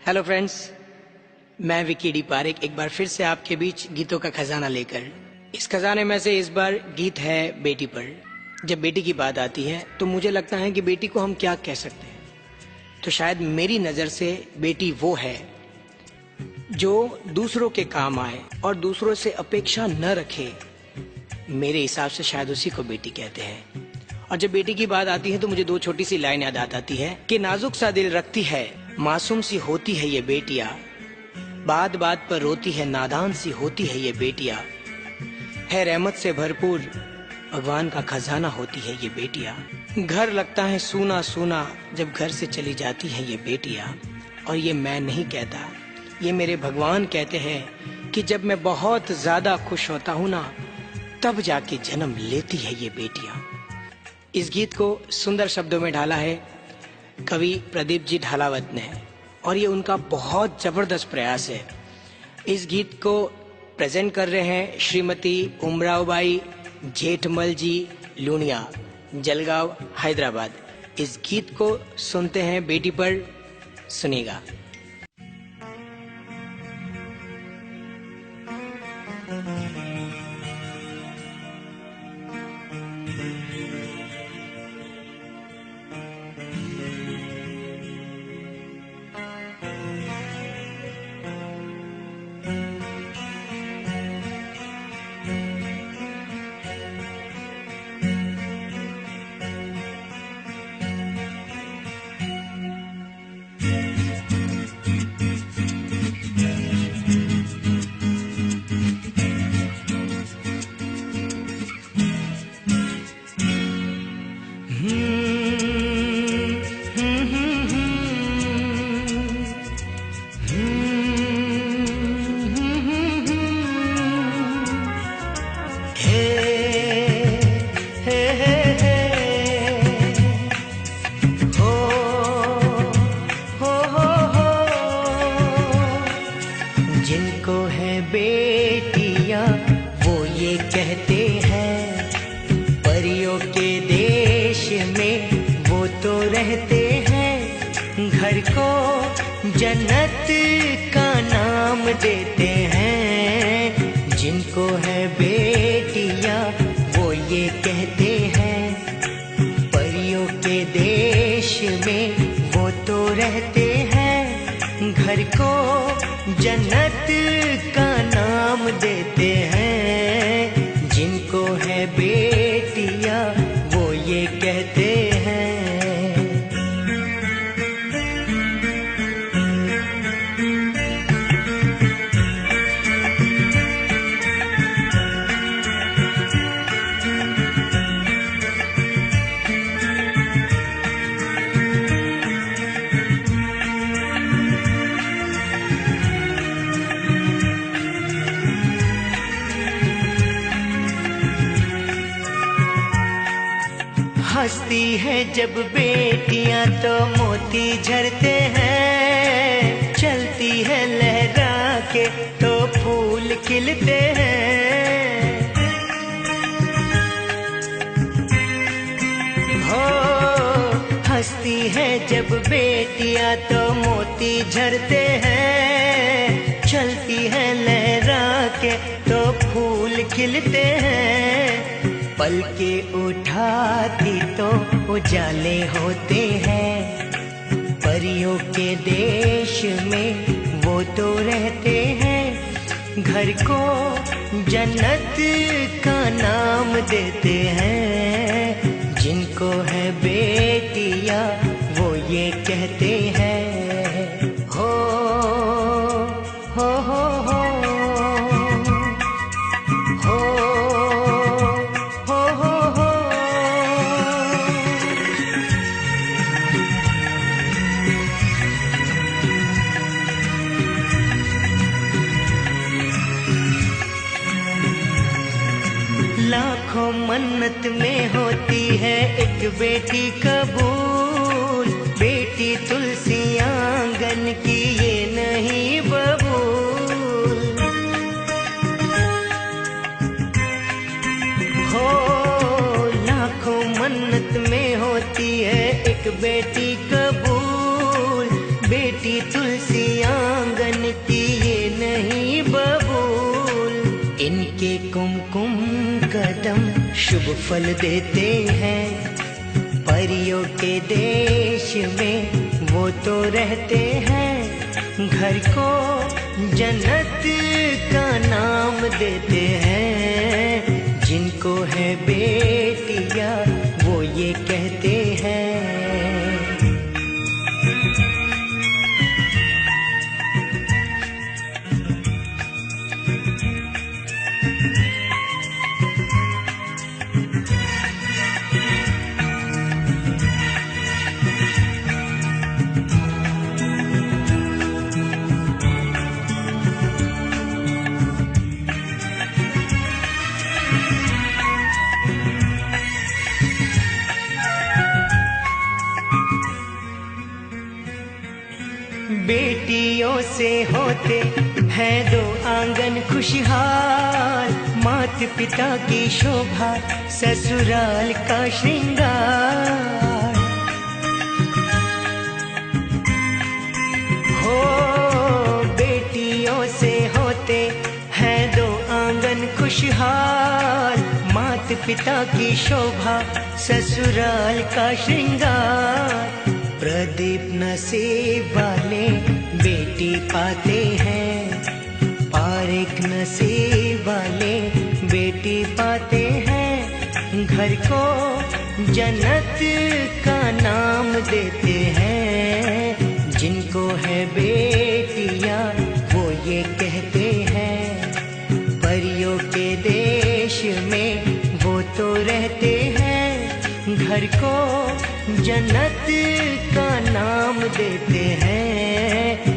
Hello friends, मैं Vicky D Parekh एक बार फिर से आपके बीच गीतों का खजाना लेकर। इस खजाने में से इस बार गीत है बेटी पर। जब बेटी की बात आती है तो मुझे लगता है कि बेटी को हम क्या कह सकते हैं। तो शायद मेरी नजर से बेटी वो है जो दूसरों के काम आए और दूसरों से अपेक्षा न रखे। मेरे हिसाब से शायद उसी को बेटी कहते हैं। और जब बेटी की बात आती है तो मुझे दो छोटी सी लाइन याद आती है कि नाजुक सा दिल रखती है, मासूम सी होती है ये बेटियां, बात बात पर रोती है, नादान सी होती है ये बेटियां, है रहमत से भरपूर भगवान का खजाना होती है ये बेटियां। घर लगता है सूना सूना जब घर से चली जाती है ये बेटियां। और ये मैं नहीं कहता, ये मेरे भगवान कहते हैं कि जब मैं बहुत ज्यादा खुश होता हूँ ना, तब जाके जन्म लेती है ये बेटियां। इस गीत को सुंदर शब्दों में ढाला है कवि प्रदीप जी ढालावत ने, और ये उनका बहुत जबरदस्त प्रयास है। इस गीत को प्रेजेंट कर रहे हैं श्रीमती उमरावबाई जेठमल जी लूनिया, जलगांव, हैदराबाद। इस गीत को सुनते हैं बेटी पर, सुनिएगा। जिनको है बेटियां वो ये कहते हैं, परियों के देश में वो तो रहते हैं, घर को जन्नत का नाम देते हैं। जिनको है बेटियां वो ये कहते हैं, परियों के देश में वो तो रहते हैं, घर को जन्नत का नाम देते हैं। जिनको है बेटियां वो ये कहते हैं। हंसती है जब बेटियां तो मोती झरते हैं, चलती है लहरा के तो फूल खिलते हैं। हो हंसती है जब बेटियां तो मोती झरते हैं, चलती है लहरा के तो फूल खिलते हैं। पलके उठाती तो उजाले होते हैं, परियों के देश में वो तो रहते हैं, घर को जन्नत का नाम देते हैं। जिनको है बेटियां वो ये कहते हैं। हो हो हो हो लाखों मन्नत में होती है एक बेटी कबूल, बेटी तुलसी आंगन की ये नहीं बबूल। हो लाखों मन्नत में होती है एक बेटी कबूल, बेटी तुलसी तुलसी आंगन की ये नहीं बबूल। इनके कुमकुम कदम शुभ फल देते हैं, परियों के देश में वो तो रहते हैं। घर को जन्नत का नाम देते हैं, जिनको है बेटियां वो ये कहते हैं। बेटियों से होते हैं दो आंगन खुशहाल, मात पिता की शोभा ससुराल का श्रृंगार। हो बेटियों से होते हैं दो आंगन खुशहाल, मात पिता की शोभा ससुराल का श्रृंगार। प्रदीप नसीब वाले बेटी पाते हैं, पारेख नसीब वाले बेटी पाते हैं। घर को जन्नत का नाम देते हैं, जिनको है बेटियां वो ये कहते हैं। परियों के देश में वो तो रहते हैं, घर को जन्नत का नाम देते हैं।